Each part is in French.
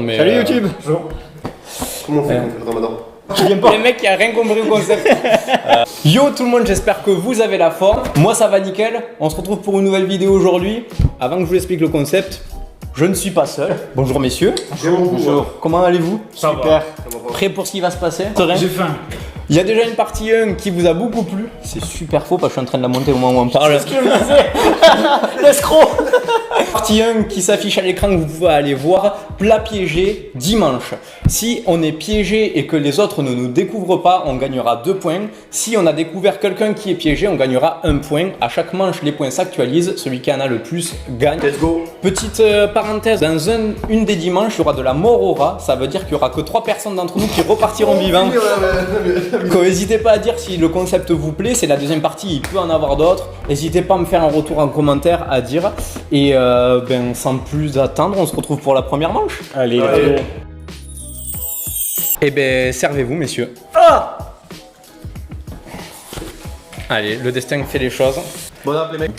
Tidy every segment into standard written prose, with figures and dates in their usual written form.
Mais Salut YouTube. Bonjour. Comment on fait le ramadan? Je viens pas. Les mecs qui a rien compris au concept. Yo tout le monde, j'espère que vous avez la forme. Moi ça va nickel. On se retrouve pour une nouvelle vidéo aujourd'hui. Avant que je vous explique le concept, je ne suis pas seul. Bonjour messieurs. Bonjour. Comment allez-vous? Super. Prêt pour ce qui va se passer? J'ai faim. Il y a déjà une partie 1 qui vous a beaucoup plu. C'est super faux parce que je suis en train de la monter au moment où on parle. Ce que je me disais. L'escroc. Partie 1 qui s'affiche à l'écran que vous pouvez aller voir. Plat piégé dimanche. Si on est piégé et que les autres ne nous découvrent pas, on gagnera 2 points. Si on a découvert quelqu'un qui est piégé, on gagnera 1 point. À chaque manche, les points s'actualisent. Celui qui en a le plus gagne. Let's go. Petite parenthèse, dans une des dimanches, il y aura de la mort au rat. Ça veut dire qu'il n'y aura que 3 personnes d'entre nous qui repartiront vivants. N'hésitez pas à dire si le concept vous plaît, c'est la deuxième partie, il peut en avoir d'autres. N'hésitez pas à me faire un retour en commentaire à dire. Et sans plus attendre, on se retrouve pour la première manche. Allez, Allez. Et servez-vous messieurs. Ah. Allez, le destin fait les choses. Bon app les mecs.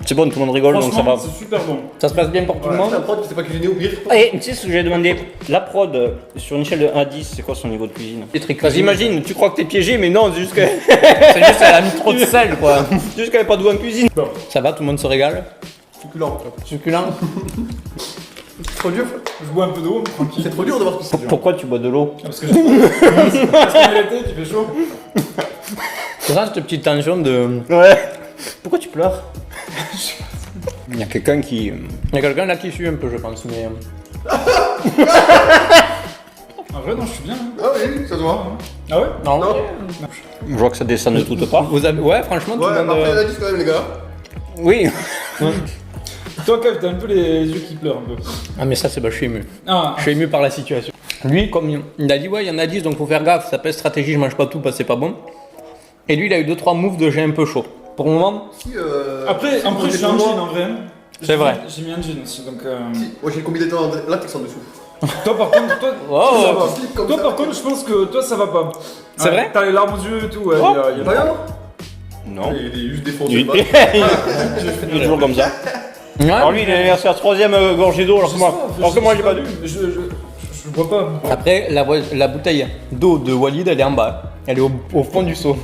C'est bon, tout le monde rigole donc ça va. C'est super bon. Ça se passe bien pour tout le monde. La prod, c'est pas cuisiné au pire. Et tu sais ce que j'ai demandé? La prod, sur une échelle de 1 à 10, c'est quoi son niveau de cuisine? Parce qu'imagine, tu crois que t'es piégé, mais non, c'est juste que. C'est juste qu'elle a mis trop de sel quoi. C'est juste qu'elle avait pas de goût en cuisine. Ça va, tout le monde se régale. Succulent. Succulent. C'est trop dur. Je bois un peu d'eau, tranquille. C'est trop dur de voir tout ça. Pourquoi tu bois de l'eau? Parce que j'ai parce qu'on est l'été, il fait chaud. C'est ça cette petite tension de... Ouais. Pourquoi tu pleures? Il y a quelqu'un qui. Il y a quelqu'un là qui suit un peu je pense, mais... En vrai, non, je suis bien. hein. Ah oui, ça se voit. Ah ouais? Non, Non. Je vois que ça descend de toutes parts. Vous avez... Ouais, franchement, tout Ouais, le monde... après la 10 quand même les gars. Oui. Toi, Kev, t'as un peu les yeux qui pleurent un peu. Ah mais ça c'est je suis ému. Ah, Je suis ému par la situation. Lui, comme il a dit, ouais, il y en a 10, donc faut faire gaffe, ça s'appelle stratégie, je mange pas tout parce que c'est pas bon. Et lui, il a eu 2-3 moves de j'ai un peu chaud. Pour le moment, Si, après, je suis en jean en vrai. C'est vrai. J'ai mis un jean aussi, donc. Si, moi j'ai le combinaison en latex en dessous. Toi, par contre, toi, oh, Ça va, slip comme toi, ça. par contre, je pense que toi, ça va pas. C'est vrai? T'as les larmes aux yeux et tout, ouais. Oh, il y a- Rien. Non. Il est juste défoncé. Il le bas. est toujours comme ça. ouais. Alors lui, il est à sa 3ème gorgée d'eau, alors que moi, j'ai pas d'eau. Je bois pas. Après, la bouteille d'eau de Walid, elle est en bas. Elle est au fond du seau.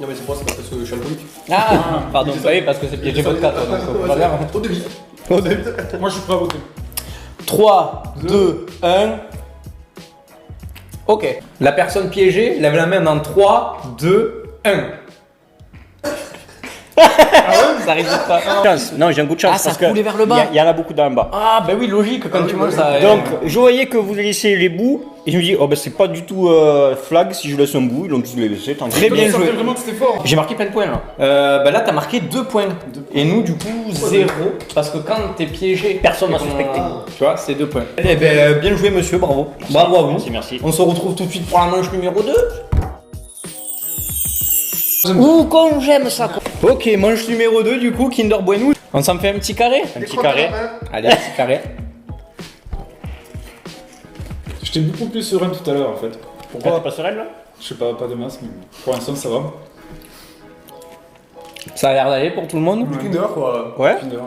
Non mais c'est pas parce que je suis alcoolique. Ah, pardon, vous savez, parce que c'est piégé vodka, toi, donc faut pas faire. Trop de vie. Moi, je suis prêt à voter. 3, 2, 1. Ok. La personne piégée lève la main dans 3, 2, 1. Ça risque pas. Chance. Non, j'ai un coup de chance. Ah, ça parce que coulait vers le bas. Il y en a beaucoup dans le bas. Ah, bah oui, logique, quand tu manges ça. Donc, je voyais que vous laissiez les bouts, et je me dis, oh ben c'est pas du tout flag si je laisse un bout, donc je l'ai laissé, tant Très pis. bien Ça joué. fait vraiment que c'était fort. J'ai marqué plein de points là. Bah là, t'as marqué 2 points. Et nous, du coup, 0. Parce que quand t'es piégé, Personne m'a et qu'on- suspecté. Tu vois, c'est 2 points. Eh ben, bien joué, monsieur, bravo. Bravo à vous. Merci, merci. On se retrouve tout de suite pour la manche numéro 2. Ouh, comme j'aime ça. Ok, manche numéro 2, du coup, Kinder Bueno. On s'en fait un petit carré. Un petit carré. Allez, un petit carré. J'étais beaucoup plus serein tout à l'heure en fait. Pourquoi t'es pas sereine là? Je sais pas de masque, mais pour l'instant, ça va. Ça a l'air d'aller pour tout le monde. Kinder quoi. Ouais. Kinder.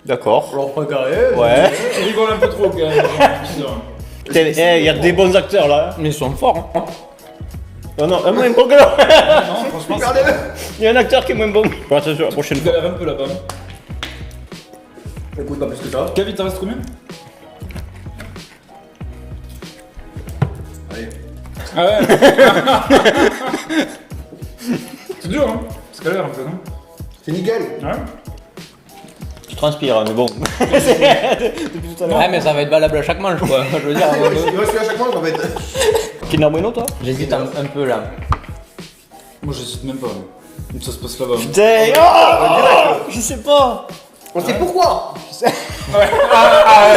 D'accord. Alors pas carré. Ouais. Je rigole un peu trop quand même. Kinder. Eh, il y a des bons acteurs là. Mais ils sont forts. Hein. Non, non, un moins bon que l'autre. Non, franchement, Regardez-le. Il y a un acteur qui est moins bon. Bon, attention, la prochaine tu fois. galères un peu là-bas. Écoute pas plus que ça. Kev, il t'en reste combien? Allez. Ah ouais. C'est dur, hein? C'est galère un peu, non? C'est nickel. Ouais. Tu transpires, hein, mais bon. Ouais, mais ça va être valable à chaque manche, quoi. Je veux dire. Il va se faire à chaque fois, ça va être. Kinder Bueno, toi? J'hésite un peu là. Moi, j'hésite même pas. Ça se passe là-bas. Putain, oh je sais pas. On sait pourquoi.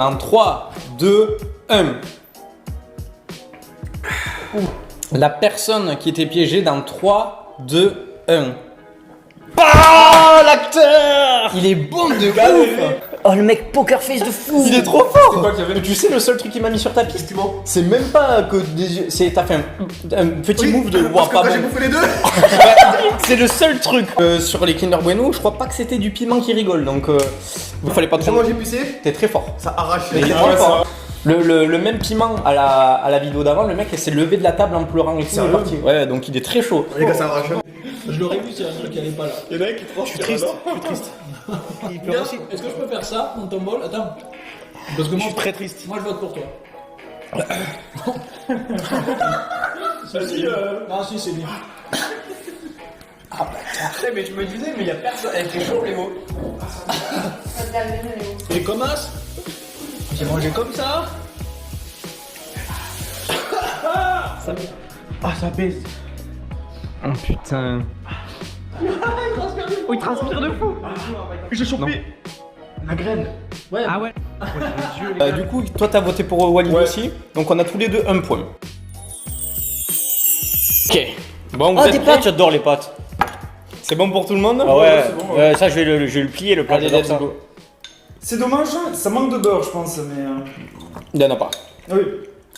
En 3, 2, 1. La personne qui était piégée dans 3, 2, 1. Ah, l'acteur. Il est bon de ouf. Oh, le mec poker face de fou. Il est trop C'est fort. quoi qu'il y avait? Tu sais le seul truc qui m'a mis sur ta piste, Effectivement. c'est même pas que des yeux, c'est t'as fait un petit move de Parce que pas quand j'ai bon. bouffé les deux. C'est le seul truc. Sur les Kinder Bueno, je crois pas que c'était du piment qui rigole, donc vous fallait pas J'ai trop. mangé pissé, T'es très fort. ça arrache. Mais il est Ah trop ouais, fort. Le même piment à la vidéo d'avant, le mec s'est levé de la table en pleurant et tout, il est Sérieux parti. Ouais, donc il est très chaud. Les gars, ça arrache. Je l'aurais vu s'il y a un truc qui allait pas là. Il y en a un qui tranche. Je suis triste. Est-ce que je peux faire ça dans ton bol? Attends. Parce que moi, très triste. moi je vote pour toi. Vas-y, non, si, c'est bien. Mais je me disais, mais il y a personne. Elle fait chaud les mots. Et commence. J'ai mangé comme ça. Ça pèse. Oh putain. Oh, il transpire de fou. J'ai chopé la graine. Ouais. Ah ouais. Du coup, toi t'as voté pour Walid aussi, donc on a tous les deux un point. Ok. Bon, vous Ah, êtes des prêts? pâtes, j'adore les pâtes. C'est bon pour tout le monde? Ah ouais, c'est bon, ouais, ça je vais le plier, le plat. Allez, j'adore let's ça. go. C'est dommage, ça manque de beurre, je pense, mais. Il y en a pas. Oui.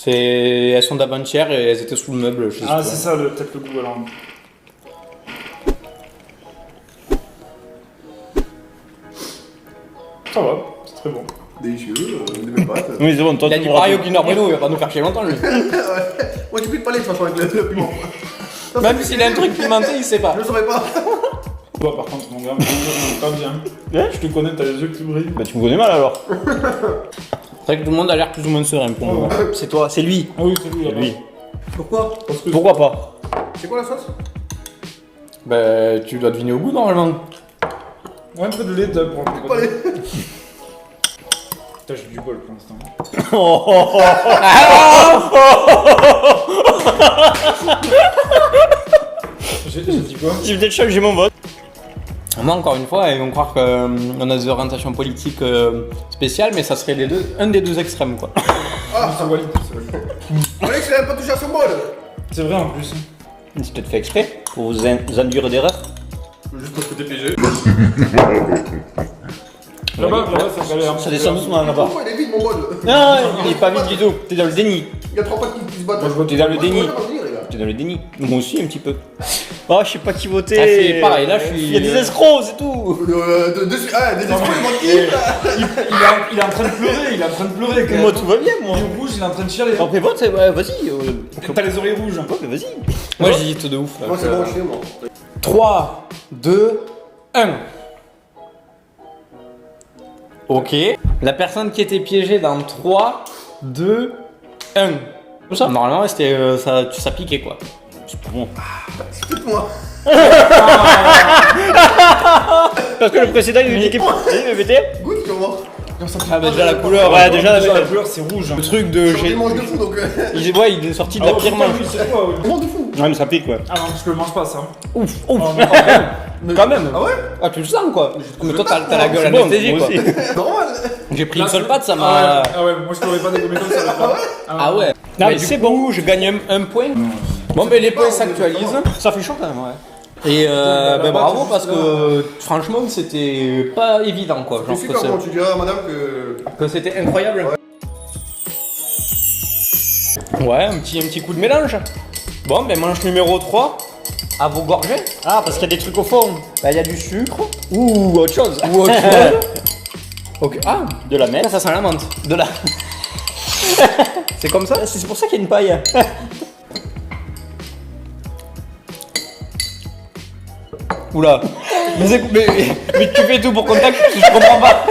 Elles sont d'avant-hier et elles étaient sous le meuble. Je sais Ah, pas. c'est ça, peut-être le goût alors. Ça va, c'est très bon. Délicieux, des belles pâtes. Oui, c'est bon, toi Il a tu dit me pareil au rappelles. Kinder Bueno, il va pas nous faire chier longtemps lui. Moi, j'ai plus de palais de toute façon avec le piment. Ça, Même c'est- s'il a un truc pimenté, il sait pas. Je le saurais pas. Toi, par contre, mon gars, pas bien. Je te connais, t'as les yeux qui brillent. Bah, tu me connais mal alors. C'est vrai que tout le monde a l'air plus ou moins serein pour moi. C'est toi, c'est lui. Ah oui, c'est lui, Lui. Pourquoi? Parce que Pourquoi pas? C'est quoi la sauce? Bah, tu dois deviner au goût normalement. Ouais, un peu de lait pour un peu. Palais. Putain, j'ai du bol pour l'instant. J'ai dit quoi? J'ai peut-être changer mon vote. Moi, encore une fois, ils vont croire qu'on a des orientations politiques spéciales, mais ça serait un des deux extrêmes quoi. Ah, C'est Walid. Alex, il a même pas touché à son bol. C'est vrai en plus. C'est peut-être fait exprès pour vous induire d'erreur. Juste parce que t'es piégé. Là-bas, ça galère. Ça descend doucement là-bas. Pourquoi il est vide mon bol? Non, il est pas vite du tout. T'es dans le déni. Il y a 3 pattes qui se battent. Moi, je vote T'es dans le déni. Moi, je vais revenir, les gars. T'es dans le déni. Moi aussi, un petit peu. Oh, je sais pas qui voter. Ah, c'est pareil, là, je suis- Il y a des escrocs, c'est tout. Ah, des esprits, ils vont qui Il est en train de pleurer, il est en train de pleurer quand même. Moi, tout va bien, moi. Il est rouge, il est en train de chialer. Après vote, ouais, vas-y. T'as les oreilles rouges. Ouais, mais vas-y. Moi, j'hésite de ouf. Moi, c'est bon, chez moi. 3, 2, 1. Ok. La personne qui était piégée dans 3, 2, 1. Tout ça. Normalement, c'était, ça piquait quoi. C'est pas bon. Moi. Parce que le précédent, il nous dit qu'il est pété. Goûte, tu vas voir. Ah, bah déjà la couleur. Ouais, déjà, la couleur, c'est rouge. Le truc de. J'ai mange de fou donc. Il est sorti de la pire manche. C'est quoi Mange de fou. Ouais, mais ça pique, ouais. Ah non, je le mange pas ça. Ouf, ouf. Quand même. Ah ouais? Ah, tu le sens quoi. Mais toi, t'as la gueule C'est bon, anesthésiée moi quoi. aussi. Normal. J'ai pris une seule patte, ça Ah m'a. ouais, ah ouais, moi je t'aurais pas dégommé comme ça. Là. Ah ouais. Non, mais du c'est coup, je gagne un point. Bon, ben les points s'actualisent. Ça fait chaud quand même, ouais. Et ben, bravo juste parce là. que franchement, c'était pas évident quoi. Je Genre suis que, sûr quand tu diras à madame que. que c'était incroyable. Ouais, un petit coup de mélange. Bon, ben manche numéro 3. À vos gorgées. Ah, parce qu'il y a des trucs au fond. Bah, il y a du sucre. Ou autre chose. Ou autre chose. Ok. Ah, De la menthe. ça sent la menthe. De la. C'est comme ça? C'est pour ça qu'il y a une paille. Oula. Mais tu fais tout pour qu'on t'accuse, je comprends pas.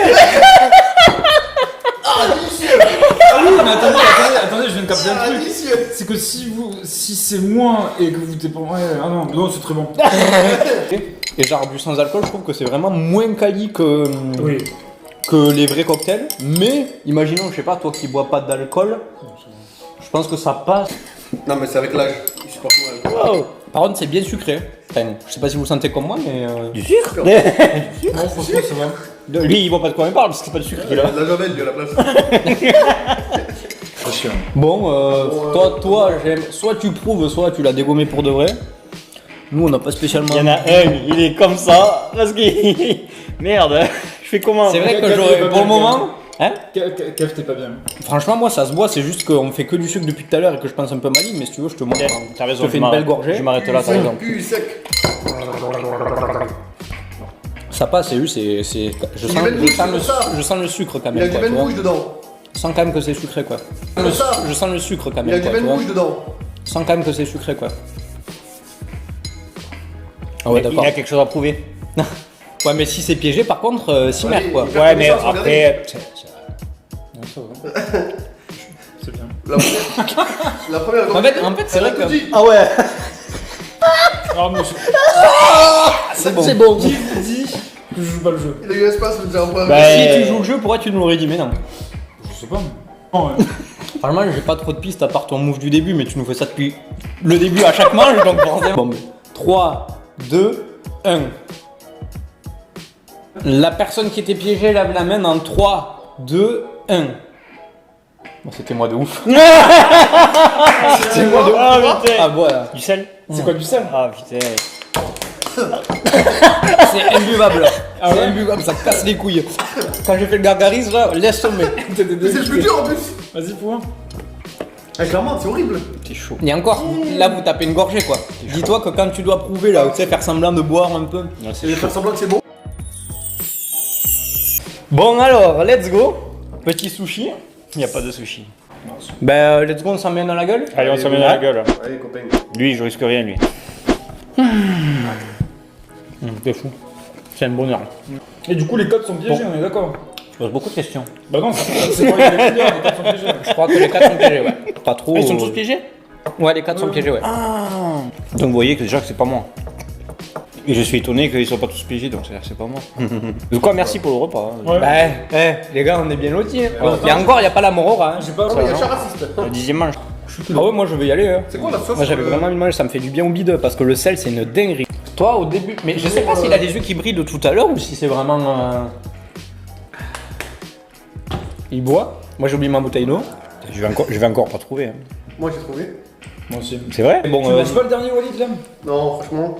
Ah oui, mais attendez, je viens de capter un Ah, truc. délicieux. C'est que si c'est moins et que vous t'es pas. Ouais, ah non, c'est très bon. Et genre du sans alcool, je trouve que c'est vraiment moins quali que, Oui. que les vrais cocktails. Mais imaginons, je sais pas, toi qui bois pas d'alcool, je pense que ça passe. Non, mais c'est avec l'âge. Je supporte moins. Wow. Par contre, c'est bien sucré. Enfin, je sais pas si vous le sentez comme moi, mais. Du sucre. Non, franchement, ça va. Lui, il voit pas de quoi il parle parce que c'est pas de sucre qu'il a. La javel, il y a la place. C'est chiant. Bon, toi, j'aime. Soit tu prouves, soit tu l'as dégommé pour de vrai. Nous, on n'a pas spécialement. Il y en a un, il est comme ça parce qu'il. Merde, je fais comment? C'est vrai que Kev, t'es j'aurais pas pour le bien, moment. Hein? Kev, t'es pas bien. Franchement, moi ça se boit, c'est juste qu'on fait que du sucre depuis tout à l'heure et que je pense un peu maligne, mais si tu veux, je te montre. Ok, t'as raison, Je te fais je une belle m'arrête. gorgée. Je m'arrête là, t'as raison. Cul sec. Ça passe, c'est juste, je sens, belle bouche, c'est ça. je sens le sucre quand Il a même. du Quoi, vin tu de vois. bouche dedans. Je sens quand même que c'est sucré quoi. C'est ça. Je sens le sucre quand Il a même. du Quoi, vin tu de vois. bouche dedans. Je sens quand même que c'est sucré quoi. Ah ouais, Il d'accord. a quelque chose à prouver. Ouais, mais si c'est piégé, par contre, s'y Ouais, mer quoi. il- Ouais, mais connaissance, après. C'est bien. La première En fait, c'est vrai que. Ah ouais. Ah, mais je C'est bon. dis que je joue pas le jeu. Il a eu l'espace de dire un point. Bah, Si tu joues le jeu, pourquoi tu nous l'aurais dit? Mais non. Je sais pas. Non, ouais. Franchement, j'ai pas trop de pistes à part ton move du début, mais tu nous fais ça depuis le début à chaque manche, donc forcément. Bon, 3, 2, 1. La personne qui était piégée lève la main dans 3, 2, 1. Bon, c'était moi de ouf. C'est moi de Ah, putain. Ah, voilà. Du sel? C'est quoi du sel? Ah, putain. C'est imbuvable. C'est imbuvable, ça casse les couilles. Quand j'ai fait le gargarisme, là, laisse tomber. Mais c'est le plus dur en plus. Vas-y, pour. Clairement, c'est horrible. C'est chaud. Et encore, là, vous tapez une gorgée, quoi. Dis-toi que quand tu dois prouver, là, tu sais, faire semblant de boire un peu. Non, C'est faire semblant que c'est bon. Bon, alors, let's go. Petit sushi. Il n'y a pas de sushi. Ben, let's go, on s'en met dans la gueule. Allez, on s'en met dans la gueule. Allez, copain. Lui, je risque rien, lui. C'est fou. C'est un bonheur. Et du coup, les codes sont piégés, on est d'accord. Je pose beaucoup de questions. Bah non, c'est pas les couleurs, les codes sont piégés. Je crois que les 4 sont piégés, ouais. Pas trop. Ils sont tous piégés? Ouais, les 4 sont piégés, ouais. Donc vous voyez que déjà que c'est pas moi. Et je suis étonné qu'ils soient pas tous piégés, donc c'est-à-dire que c'est pas moi. De quoi, merci pour le repas. Hein. Ouais. Bah, les gars, on est bien lotis. Hein. Et encore, il n'y a pas la morora. Hein. J'ai pas. Ah, mais il y a chat raciste. La 10e manche. Ah ouais, moi je vais y aller. Hein. C'est quoi la sauce Moi j'avais vraiment une manche, ça me fait du bien au bide parce que le sel c'est une dinguerie. Toi au début, mais je sais pas s'il a les yeux qui brillent de tout à l'heure ou si c'est vraiment. Il boit. Moi j'ai oublié ma bouteille d'eau. Je vais encore pas trouver. Hein. Moi j'ai trouvé. Moi aussi. C'est vrai? Bon, Tu manges pas le dernier Walid là? Non, franchement.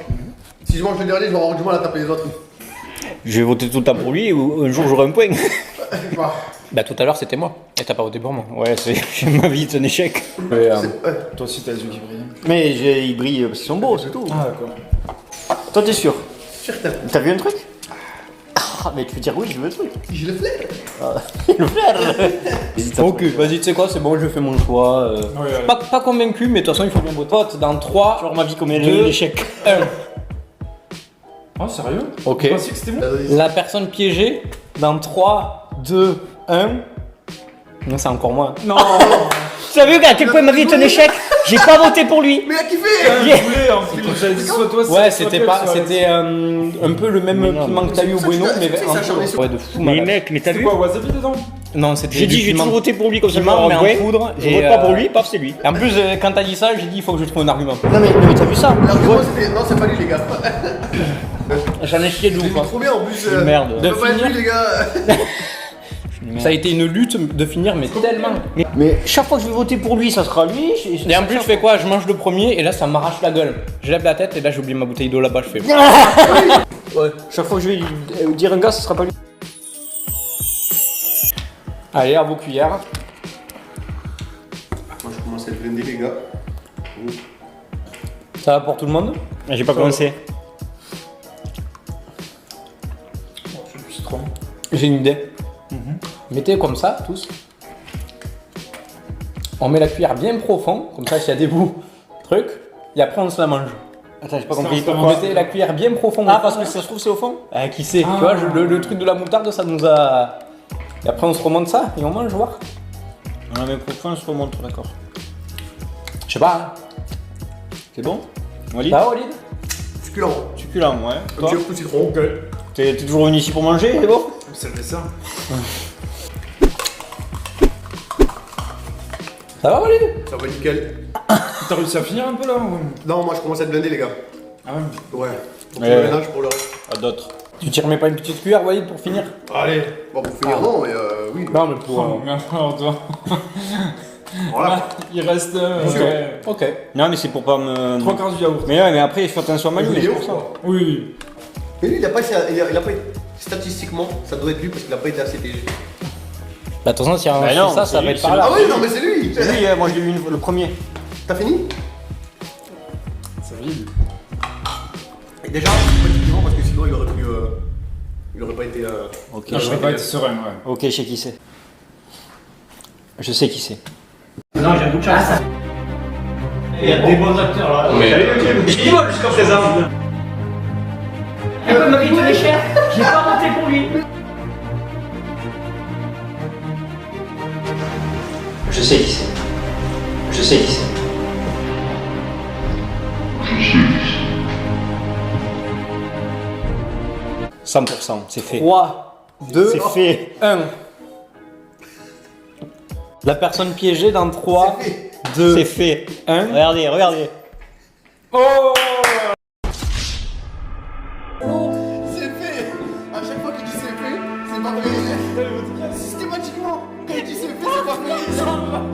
Si je mange le dernier, je vais avoir du mal à taper les autres. Je vais voter tout le temps pour lui ou un jour j'aurai un point. Bah, bah tout à l'heure c'était moi. Et t'as pas voté pour moi. Ouais, c'est ma vie, c'est un échec. Toi aussi, t'as les yeux qui brillent. Mais ils brillent parce qu'ils sont beaux, c'est tout. Ah, d'accord. Toi, t'es sûr? certain. T'as vu un truc? Ah, mais tu veux dire oui, je veux le truc. Je le fais. Le faire. Ok, vas-y, tu sais quoi, c'est bon, je fais mon choix. Ouais, ouais. Pas convaincu, mais de toute façon il faut bien voter. Vote dans 3, Genre ma vie comme Deux. l'échec. 1. Ah, sérieux? Ok. Tu pensais que c'était bon? La personne piégée dans 3, 2, 1. Non, c'est encore moi. Non! Tu as vu à quel point ma vie est un échec? J'ai pas voté pour lui. Mais il a kiffé. Je voulais en plus. J'avais dit soit toi, Ouais, soit c'était Kev, pas, soit c'était un peu le même Mais non, piment que t'as eu au ça, Bueno, tu mais sais, ça en acharné sur- ouais, de fou Mais malade. mec, mais t'as C'est vu? quoi, wasabi dedans? Non, c'était J'ai du dit, j'ai piment. toujours voté pour lui comme ça. Piment, mais en poudre. Je et, vote pas pour lui, paf, c'est lui. Et en plus, quand t'as dit ça, j'ai dit il faut que je trouve un argument. Non, mais t'as vu ça? L'argument c'était. Non, c'est pas lui, les gars. J'en ai chié de J'ai ouf. mis hein. trop bien en plus. Merde. Ça peut pas être lui, les gars. Ça a été une lutte de finir, mais tellement. Mais chaque fois que je vais voter pour lui, ça sera lui. Et en plus, je fais quoi? Je mange le premier et là, ça m'arrache la gueule. Je lève la tête et là, j'ai oublié ma bouteille d'eau là-bas. Je fais. Ouais. Chaque fois que je vais dire un gars, ça sera pas lui. Allez, à vos cuillères. Moi, je commence à être blindé, les gars. Ça va pour tout le monde? J'ai pas commencé. C'est du citron. J'ai une idée. Mettez comme ça, tous. On met la cuillère bien profond, comme ça, s'il y a des bouts, truc, et après, on se la mange. Attends, j'ai pas Ça, compris. ça, Pourquoi? Mettez la cuillère bien profond. Ah, parce que ça se trouve, c'est au fond? Ah, qui sait? Tu vois, le truc de la moutarde, ça nous a. Et après, on se remonte ça et on mange, voir. On a même profond, on se remonte, d'accord. Je sais pas. C'est bon? Walid? Ça va, Walid? Succulent. Succulent, ouais. Un Toi? petit coup de citron. T'es toujours venu ici pour manger, c'est bon? C'est le dessin. Ça va, Walid? Ça va nickel. T'as réussi à finir un peu là ou... Non, moi, je commence à être blindé, les gars. Ah ouais. Ouais. Donc, Ouais. le ménage pour le. À d'autres. Tu t'y remets pas une petite cuillère, Walid, pour finir? Allez. Bon, pour finir, non, mais oui. Non, mais pour. Oh, merde, alors toi. Voilà. Il reste. Ok. Non, mais c'est pour pas me. 3 quarts du yaourt. Mais ouais, mais après, il faut attention à ma Il ligne, est c'est haut, pour ça. quoi. Oui. Mais lui, il a pas essayé. Il a pas. statistiquement, ça doit être lui parce qu'il a pas été assez TG. Bah, attention, si Bah non, ça c'est va lui, être c'est par là. Ah oui, non, mais c'est lui. Oui, moi je l'ai eu le premier. T'as fini? C'est vide. Et déjà, pas typiquement parce que sinon il aurait pu. Il aurait pas été. Ok, Je serais pas été serein, ouais. ok, je sais qui c'est. Je sais qui c'est. Non, j'ai un bout de chance. Il y a des bons acteurs là. Mais- J'ai moi jusqu'à présent. Et comme il tenait cher, j'ai pas voté pour lui. Je sais qui c'est. Je sais qui c'est. 100%, c'est fait. 3, 2, C'est fait. 1. La personne piégée dans 3, 2, C'est fait. 1. Regardez, regardez. Oh! C'est fait. À chaque fois qu'il dit c'est fait, c'est pas vrai. Systématiquement, quand il dit c'est fait, c'est pas vrai.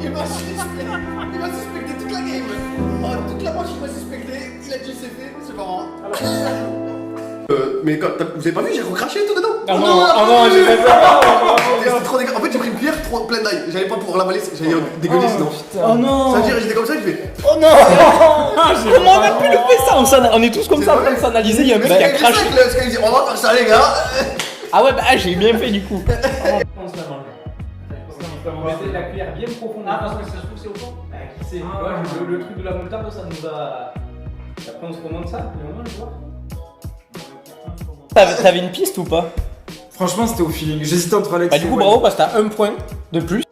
Il m'a suspecté toute la game. Oh, toute la manche, il m'a suspecté. Il a dit c'est fait, c'est marrant. Mais vous avez pas vu, j'ai recraché tout dedans. Oh non, j'ai fait ça. C'était trop dégueu. En fait, j'ai pris une pierre trop pleine d'ail. J'allais pas pouvoir l'avaler, j'allais dégueuler sinon. Oh non! Ça veut dire, j'étais comme ça, je fais. Oh non! Comment on a pu le faire ça? On est tous comme ça en train de s'analyser, il y a un mec qui a craché. Parce qu'il dit, on va faire ça, les gars. Ah ouais, bah j'ai bien fait du coup. On se la mange. On mettait la cuillère bien profonde. Ah, parce que ça se trouve c'est au fond? Bah, qui sait? Le truc de la moutarde, ça nous a. Après, on se remonte ça, et on mange, voir. T'avais une piste ou pas? Franchement, c'était au feeling. J'hésitais entre Alex Bah, et du coup, Wally. bravo parce que t'as un point de plus.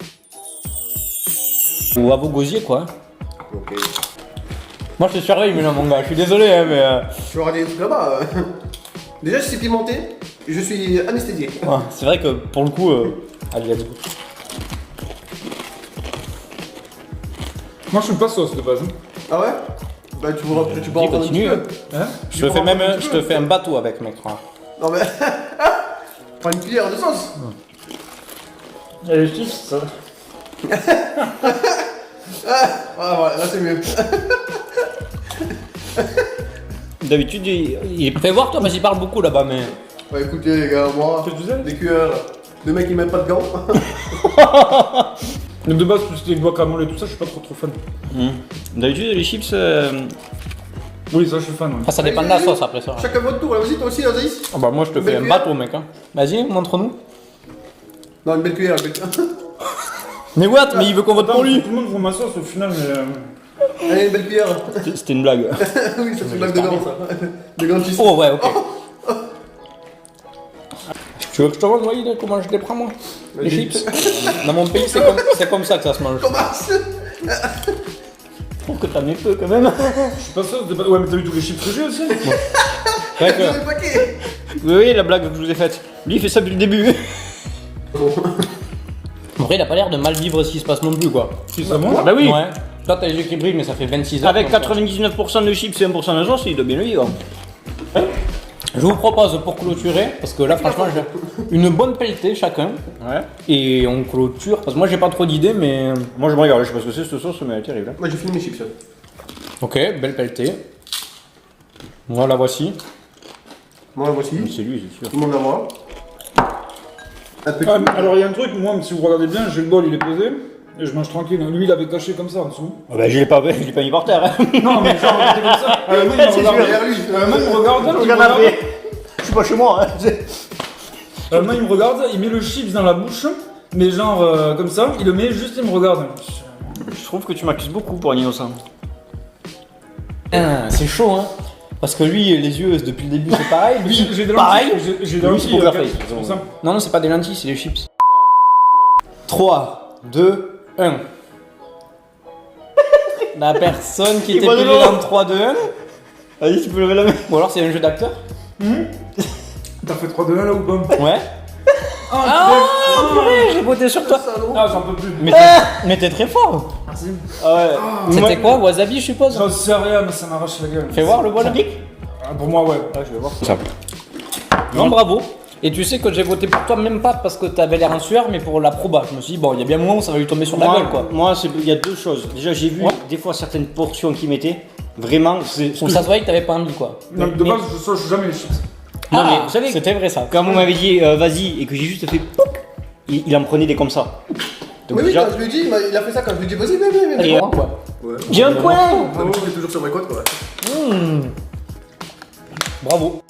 Ou à vos gosiers, quoi. Ok. Moi, je te surveille, mais non, mon gars, je suis désolé, hein, mais. Je vais regarder des trucs là-bas. Déjà, si c'est pimenté, je suis anesthésié. Ouais, c'est vrai que pour le coup. Allez, vas-y. Moi, je suis pas sauce de base. hein. Ah ouais? Bah, tu peux en prendre un petit continue, peu. Hein Je te fais même je te fais un bateau avec, mec. Ouais. Non, mais. Prends une cuillère de sauce. Elle est juste ça. Ah, voilà, là c'est mieux. D'habitude, il est. Fais voir, toi, parce qu'il parle beaucoup là-bas, mais. Bah, écoutez, les gars, moi, Qu'est-ce que tu disais des cuillères, de mecs qui mettent pas de gants. Mais de base, tout ce qui est guacamole et tout ça, je suis pas trop fan. D'habitude, les chips. Oui, ça, je suis fan. Ouais. Ah, ça dépend de la sauce après ça. Chacun votre tour, là, vas-y, toi aussi, Azaïs. Ah bah, moi, je te fais Belle un cuillère. bateau, mec. Hein. Vas-y, montre-nous. Non, une belle cuillère, une belle cuillère. Mais what? Mais il veut qu'on vote pour lui. Tout le monde voit ma sauce au final, mais. Allez, une belle cuillère. C'était une blague. Oui, ça fait une blague de gants, ça. De gants de Oh, ouais, ok. Tu veux que je te montre, Walid, comment je les prends, moi? Les Vas-y. chips. Dans mon pays, c'est comme ça que ça se mange. Commence. Je trouve que t'en es peu quand même. Je suis pas sauce de base. Ouais, mais t'as vu tous les chips que j'ai aussi? C'est vrai que. Le paquet. Oui, oui, la blague que je vous ai faite. Lui, il fait ça depuis le début. En vrai, il a pas l'air de mal vivre ce qui se passe non plus, quoi. Si ça monte. Ah bah oui. Ouais. Toi, t'as les yeux qui brillent, mais ça fait 26 heures. Avec donc, 99% de chips et 1% de sauce, il doit bien le vivre. Je vous propose pour clôturer, parce que là, franchement, j'ai une bonne pelletée chacun. Ouais. Et on clôture, parce que moi, j'ai pas trop d'idées, mais. Moi, je me regarde, je sais pas ce que c'est cette sauce, mais elle est terrible. Moi, j'ai fini mes chips. Ok, belle pelletée. Voilà, voici. Moi, voici. C'est lui, c'est sûr. Tout le monde à moi. Un petit. Ah, mais alors, il y a un truc, moi, si vous regardez bien, j'ai le bol, il est posé. Et je mange tranquille. Lui, il avait caché comme ça en dessous. Ah bah, je l'ai pas mis par terre. Hein. Non, mais genre, il était comme ça. Moi, il me regarde. Derrière lui. Moi, il me regarde. il me Regarde regarde. après. Je suis pas chez moi. Hein. Moi, il me regarde, il met le chips dans la bouche, mais genre comme ça, il le met juste, il me regarde. Je trouve que tu m'accuses beaucoup pour un innocent. Ah, c'est chaud, hein. Parce que lui, les yeux, depuis le début, c'est pareil. Lui, J'ai des pareil. lentilles. J'ai des Lui, lentilles. c'est poker face. C'est pour ça. Non, non, c'est pas des lentilles, c'est des chips. 3, 2, 1. La personne qui Il était voit de payée l'eau. dans 3, 2, 1. Vas-y, tu peux lever la main. Ou alors c'est un jeu d'acteur. T'as fait 3 de 1 là ou pas? Ouais. Ah, purée, j'ai voté sur toi. Salaud. Ah, j'en peux plus. Mais t'es très fort. Merci. Ah ouais. C'était quoi? Wasabi, je suppose. J'en sais rien, mais ça m'arrache la gueule. Fais voir le bol. Ah, pour moi, ouais. Ah, je vais voir. Ça. Non, bravo. Et tu sais que j'ai voté pour toi, même pas parce que t'avais l'air en sueur, mais pour la proba. Je me suis dit, bon, il y a bien un moment où ça va lui tomber sur la gueule, quoi. Moi, il y a deux choses. Déjà, j'ai vu Ouais. des fois certaines portions qu'ils mettaient. Vraiment, c'est. Où ça se voyait que t'avais pas envie, quoi. Donc, de base, je sauche jamais les chips. Non, mais vous savez, C'était vrai ça. quand on m'avait dit vas-y et que j'ai juste fait pouc, il en prenait des comme ça. Donc Oui, déjà, quand je lui ai dit, il a fait ça quand je lui ai dit, vas-y, viens. Et, Quoi. Ouais. j'ai un point. Je suis toujours sur mes côtes, quoi. Bravo.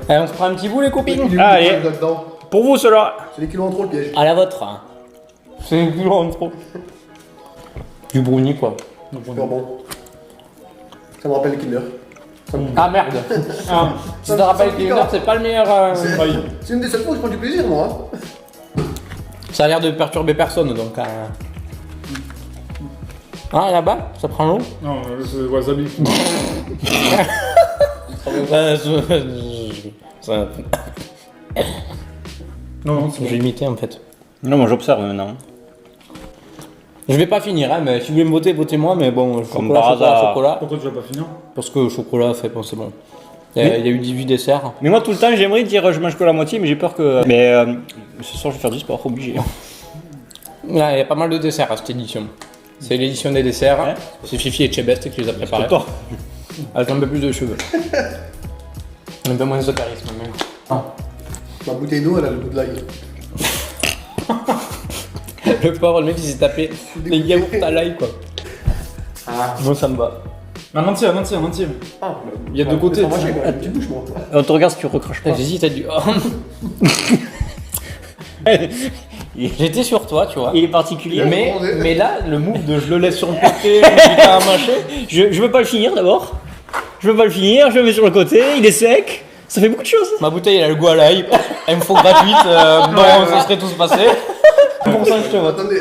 Allez, on se prend un petit bout les copines. Il est où, Allez. le là-dedans? Pour vous, cela. C'est les kilos en trop, le piège. À la vôtre. Hein. C'est une couleur en trop. Du brownie quoi. Super bon. Ça me rappelle les Kinder. Ah merde. Ah, si tu te rappelles que Kinder c'est pas le meilleur. C'est une des seules fois où je prends du plaisir, moi. Ça a l'air de perturber personne donc. Ah là-bas, ça prend l'eau. Non, c'est wasabi. Ça- Non, Je vais imiter en fait. Non, moi j'observe maintenant. Je vais pas finir, hein, mais si vous voulez me voter, votez-moi, mais bon, Comme chocolat, par chocolat, hasard. chocolat. Pourquoi tu vas pas finir? Parce que chocolat, c'est bon, c'est bon. Il y a eu 18 desserts. Mais moi tout le temps j'aimerais dire je mange que la moitié, mais j'ai peur que. Mais ce soir je vais faire du sport, obligé. Ouais, il y a pas mal de desserts à cette édition. C'est l'édition des desserts. Ouais. C'est Fifi et Chebest qui les a préparés. Toi. Avec un peu plus de cheveux. Un peu moins de charisme même. Ah. Ma bouteille d'eau, elle a le goût de l'ail. Le pauvre, le mec il s'est tapé les yaourts à l'ail quoi. Ah. Bon, ça me va. Un entier, un entier, un entier. Ah, Il y a deux côtés. Moi, j'ai une petite bouche, moi. On te regarde si tu recraches pas. Vas-y, t'as du. J'étais sur toi, tu vois. Il est particulier. Mais là, le move de je le laisse sur le côté, je lui fais un mâcher. Je veux pas le finir d'abord. Je veux pas le finir, je le mets sur le côté, il est sec. Ça fait beaucoup de choses. Ma bouteille, elle a le goût à l'ail. Info gratuite. Bon, ça serait tous passé. Pour ça, je te vote. Attendez.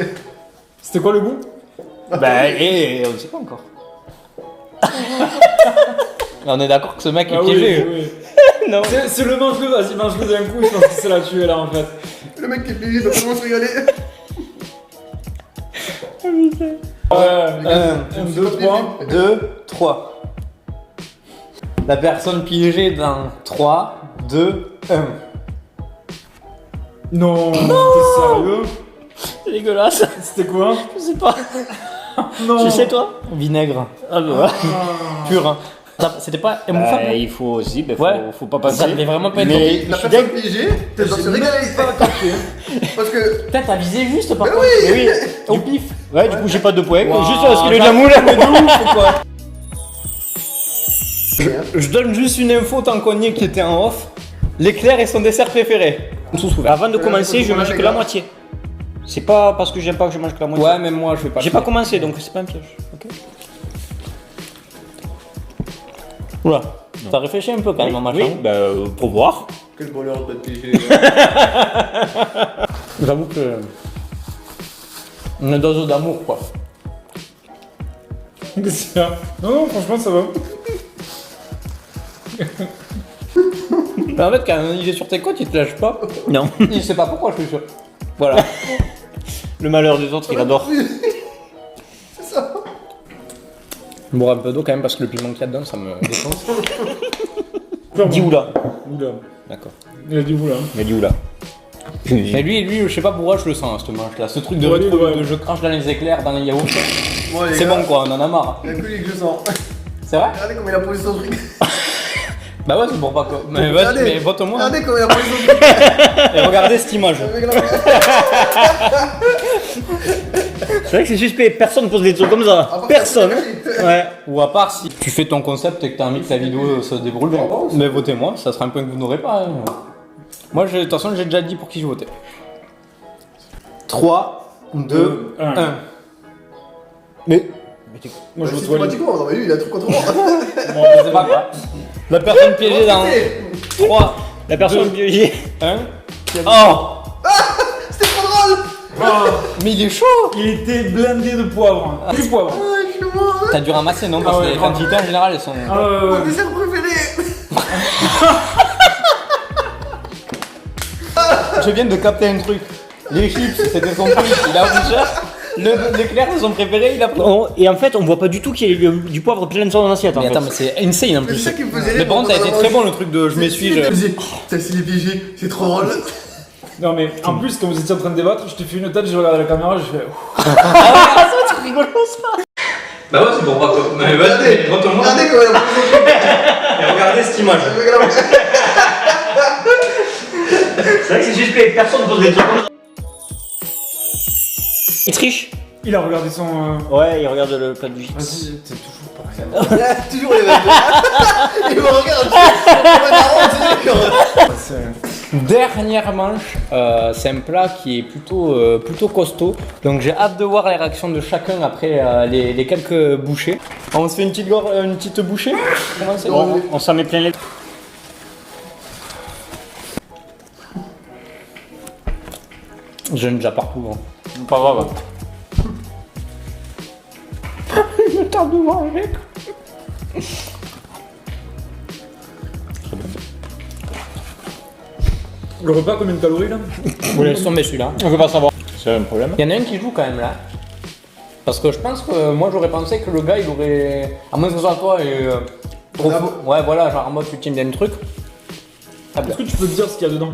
C'était quoi le goût? Bah, on ne sait pas encore. On est d'accord que ce mec est Ah oui, piégé. oui. Non. C'est le mange-le, vas-y, mange-le d'un coup, je pense que c'est la tuer là en fait. Le mec qui est payé, il doit vraiment se régaler. 1, 2, 3. 2, 3. La personne piégée dans 3, 2, 1. Non, t'es sérieux? C'est dégueulasse. C'était quoi? Je sais pas. Non. Tu sais toi? Vinaigre. Ah bah. Pur. Hein. C'était pas émouffable. Il faut aussi, Ouais. faut pas passer. Ça devait vraiment pas être. Mais La je suis personne deg- piégée, tu dois se régaler. Parce que. Peut-être t'as visé juste par Mais contre. oui. Mais oui. Au pif. Ouais, du coup j'ai pas de points. Wow, Juste parce qu'il est de j'ai la moule. un peu de ouf, ou quoi. Je donne juste une info tant qu'on y est qui était en off. L'éclair est son dessert préféré. Sous ouvert. Avant de commencer, je mange que la moitié. C'est pas parce que j'aime pas que je mange que la moitié. Ouais, même moi je vais pas. J'ai pas commencé donc c'est pas un piège. Ok. Oula. T'as réfléchi un peu quand même en machin. Oui, bah pour voir. Quel bonheur de être piégé. J'avoue que. Une dose d'amour quoi. Qu'est-ce qu'il y a? Non, franchement, ça va. Mais en fait, quand il est sur tes côtes, il te lâche pas. Non. Il sait pas pourquoi, je suis sûr. Voilà. Le malheur des autres, il adore. C'est ça. Je bois un peu d'eau quand même parce que le piment qu'il y a dedans, ça me défonce. Dis où là. Oula. D'accord. Il a dit vous là. Mais dis où là. Mais lui, je sais pas pourquoi je le sens, ce manche là. Ce truc de, Ouais, rétro- ouais. de je crache dans les éclairs, dans les yaourts. Bon, les C'est gars, bon quoi, on en a marre. Il y a que lui que je sens. C'est vrai? Regardez comment il a posé son truc. Bah ouais, c'est pour pas quoi. Mais vas-y, Regardez. mais vote-moi. Regardez comment il a posé son truc. Et regardez cette image. Le mec, là. C'est vrai que c'est suspect, personne pose des trucs comme ça. part Personne. ça, Ouais. Ou à part si tu fais ton concept et que t'as envie que ta vidéo se déroule bien. Mais votez-moi, ça sera un point que vous n'aurez pas. Hein. Moi, de toute façon, j'ai déjà dit pour qui je votais. 3, 2, 1. 1. Mais. Moi je vote Walid. Systématiquement, non mais lui il a tout contre moi. Bon, c'est pas grave. La personne piégée dans 3, La personne piégée. 1. Oh! C'était trop drôle. Mais il est chaud! Il était blindé de poivre. Que du poivre. Ah, je suis mort. T'as dû ramasser, non? Parce Ah que ouais, les grave. quantités en général, elles sont. Ah ouais, Mon ouais. dessert préféré. Je viens de capter un truc. Les chips, c'était son truc, il a pris cher. L'éclair, c'est son préféré, il a pris. Et en fait, on voit pas du tout qu'il y a du poivre plein de son assiette. En Mais fait. attends, mais c'est insane en C'est plus. ça qui me faisait Mais rire. par contre, ça a été très bon le truc de je m'essuie. Je me disais, putain, s'il est piégé, c'est trop drôle. Non mais en plus quand vous étiez en train de débattre, je t'ai fait une tête, j'ai regardé la caméra, j'ai fait. Bah ouais, c'est pour pas que. Mais Regardez, retourne-moi. regardez comment il a posé son truc. Et regardez cette image. Regarde. C'est vrai que c'est suspect, personne ne pose des trucs comme ça. Il triche. Il a regardé son. Ouais, il regarde le plat du Vas-y, gypse. t'es toujours pareil. Toujours les mêmes. Il me regarde. Dernière manche, c'est un plat qui est plutôt costaud. Donc j'ai hâte de voir les réactions de chacun après les quelques bouchées. On se fait une petite bouchée. Comment c'est On s'en met plein les. Je ne déjà partout. Hein. Pas grave. Je tarde de voir avec. Le repas, combien de calories là? Vous laissez tomber celui-là. On veut pas savoir. C'est un problème. Il y en a un qui joue quand même là. Parce que je pense que moi j'aurais pensé que le gars il aurait. À moins que ce soit toi et. Trop Ah fou. Ouais, voilà, genre en mode tu tiens bien le truc. Ah, bien. Est-ce que tu peux me dire ce qu'il y a dedans?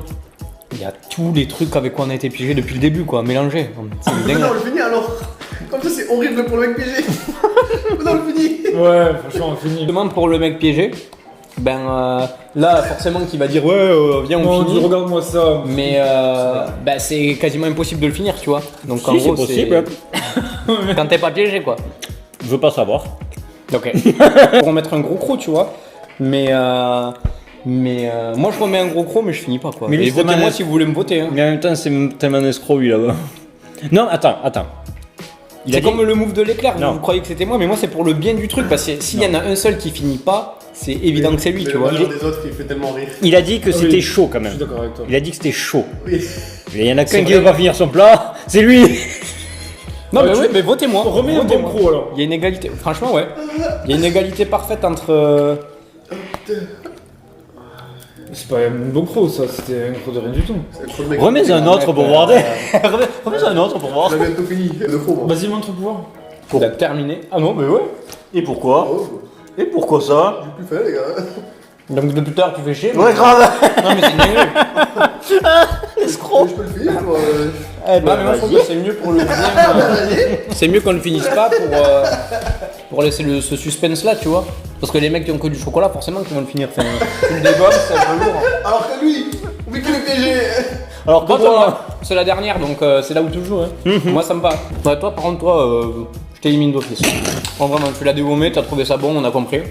Il y a tous les trucs avec quoi on a été piégé depuis le début quoi, mélangés. C'est dingue. Non, on le finit alors. Comme ça, c'est horrible pour le mec piégé. Non, on le finit. Ouais, franchement, on finit. Demande pour le mec piégé. Ben là forcément qu'il va dire ouais viens on Bon, finit. regarde-moi ça. Mais ben, c'est quasiment impossible de le finir tu vois. Donc en Si, gros c'est possible. quand t'es pas piégé quoi. Je veux pas savoir. Ok. Pour remettre un gros croc tu vois. Mais moi je remets un gros croc mais je finis pas quoi. Mais lui, Et c'est votez-moi mal- si vous voulez me voter. Hein. Mais en même temps, c'est tellement un escroc lui là-bas. Non, attends. C'est comme le move de l'éclair, Non. vous croyez que c'était moi, mais moi c'est pour le bien du truc, parce que s'il y en a un seul qui finit pas, c'est évident que c'est lui, Mais tu le vois. malheur des autres, il fait tellement rire. Il a dit que Ah c'était oui. chaud quand Je même. suis d'accord avec toi. Il a dit que c'était chaud. Oui. Mais il y en a C'est qu'un qui vrai. veut pas finir son plat, c'est lui. Non mais tu- oui, mais votez-moi. Remets un bon Votez-moi. croc alors. Il y a une égalité, franchement ouais. Il y a une égalité parfaite entre... C'est pas un bon croc ça, c'était un croc de rien du tout. C'est trop de mecs. Remets un autre pour voir. Remets un autre pour voir. On a bientôt fini. Le faux, moi. Vas-y, montre pour voir. Pour terminer. Ah non mais ouais. Et pourquoi Oh, Et pourquoi ça j'ai plus fait, les gars. Donc depuis tout à l'heure tu fais chier. Ouais, grave. Non mais c'est une dinguerie. Escroc. Je peux le finir, moi. Eh Non mais moi je trouve que c'est mieux pour le bien. C'est mieux qu'on ne finisse pas pour laisser ce suspense là tu vois. Parce que les mecs qui ont que du chocolat forcément qu'ils vont le finir. Enfin, tu le dégommes, c'est un peu lourd. Alors que lui, vu qu'il est piégé. Alors que Toi, toi, c'est la dernière, donc c'est là où tu joues. Hein. Moi, ça me va. Ouais, toi, par contre, toi, je t'élimine d'office. Bon, vraiment, tu l'as dégommé, t'as trouvé ça bon, on a compris.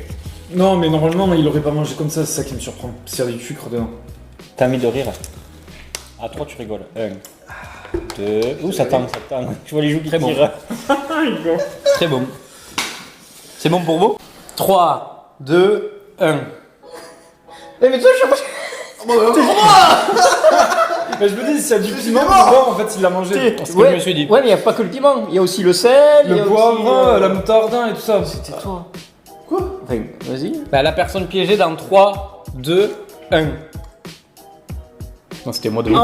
Non, mais normalement, il aurait pas mangé comme ça, c'est ça qui me surprend. S'il y a du sucre dedans. t'as mis de rire. À 3 tu rigoles. 1, 2. Ouh, ça tend. Je vois les joues qui Très bon. tirent. Très bon. C'est bon pour vous 3, 2, 1. Eh, mais toi, je sais Mais je me dis, s'il y a du Je suis piment mort. dedans, en fait, il l'a mangé. pas ce que je me suis dit. Ouais, mais il n'y a pas que le piment, il y a aussi le sel. il y Le a poivre, aussi, la moutarde et tout ça. C'est toi. Quoi? Enfin, vas-y. Bah, la personne piégée dans 3, 2, 1. Non, c'était moi de ouf.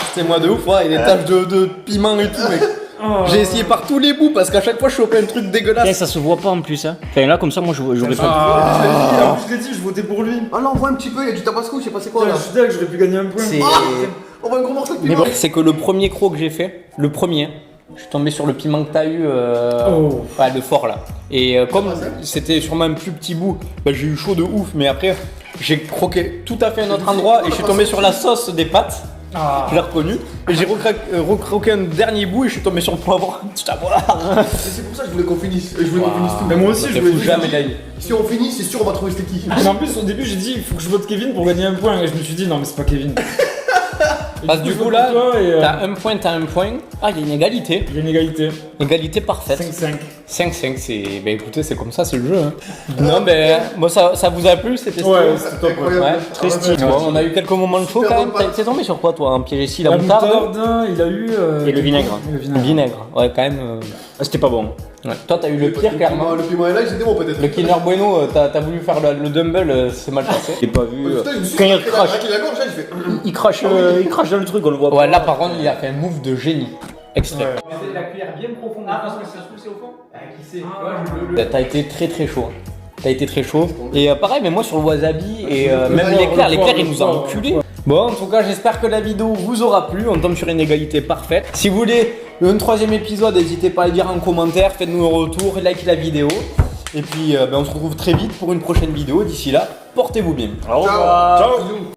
C'était moi de ouf, ouais, et des taches de piment et tout, mec. J'ai essayé par tous les bouts parce qu'à chaque fois je chopais un truc Tiens, dégueulasse. ça se voit pas en plus. Hein. Enfin, là, comme ça, moi, j'aurais pas. Ah, je l'ai dit, je votais pour lui. Ah non, on voit un petit peu, il y a du tabasco, je sais pas c'est quoi Putain, là. je suis dingue, j'aurais pu gagner un point. C'est- On voit un gros morceau de Mais piment. bon, c'est que le premier croc que j'ai fait, le premier, je suis tombé sur le piment que t'as eu, Oh. ouais, le fort là. Et comme Ah, ça c'était sûrement un plus petit bout, bah, j'ai eu chaud de ouf, mais après j'ai croqué tout à fait un autre endroit et je suis tombé sur la sauce des pâtes. Ah. Je l'ai reconnu et j'ai recroqué un dernier bout et je suis tombé sur le poivre. Tout à voir. C'est pour ça que je voulais qu'on finisse. Je voulais qu'on finisse tout. Mais moi aussi, je voulais jamais gagner. Si on finit, c'est sûr on va trouver c'était qui. Mais en plus, au début, j'ai dit, il faut que je vote Kevin pour gagner un point. Et je me suis dit, non, mais c'est pas Kevin. Et Parce que du je coup vote là, pour toi et, t'as un point, t'as un point. Ah, il y a une égalité. il y a une égalité. Égalité parfaite. 5-5. 5-5, c'est. Ben écoutez, c'est comme ça, c'est le jeu. Hein. Non, ben, moi ça vous a plu, c'était Ouais, stylé. c'était top. Ouais. Incroyable. Très stylé. Ouais, on a eu quelques moments de chaud Super quand même. bonne pâte. T'es tombé sur quoi toi? Un piège ici, la La moutarde. moutarde, il a eu. Et le vinaigre. Le vinaigre. Vinaigre. Ouais, quand même. Ah, c'était pas bon. Ouais. Toi, t'as eu le pire clairement. Le piment est là, c'était bon peut-être. Le Kinder Bueno, t'as voulu faire le dumbbell, c'est mal passé. J'ai pas vu. Putain, je me suis Quand il raqué crache, la gorge, là, j'ai fait. il crache dans le truc, on le voit pas. Ouais, là par contre, il a fait un move de génie. Extrême. Ouais. La cuillère bien profonde. Ah, parce que ça se trouve, c'est au fond. Qui sait? T'as été très chaud. T'as été très chaud. Et pareil, mais moi sur le wasabi et même l'éclair, il nous a enculés. Bon, en tout cas, j'espère que la vidéo vous aura plu. On tombe sur une égalité parfaite. Si vous voulez Un troisième épisode, n'hésitez pas à le dire en commentaire, faites-nous un retour, likez la vidéo. Et puis on se retrouve très vite pour une prochaine vidéo. D'ici là, portez-vous bien. Au revoir. Ciao.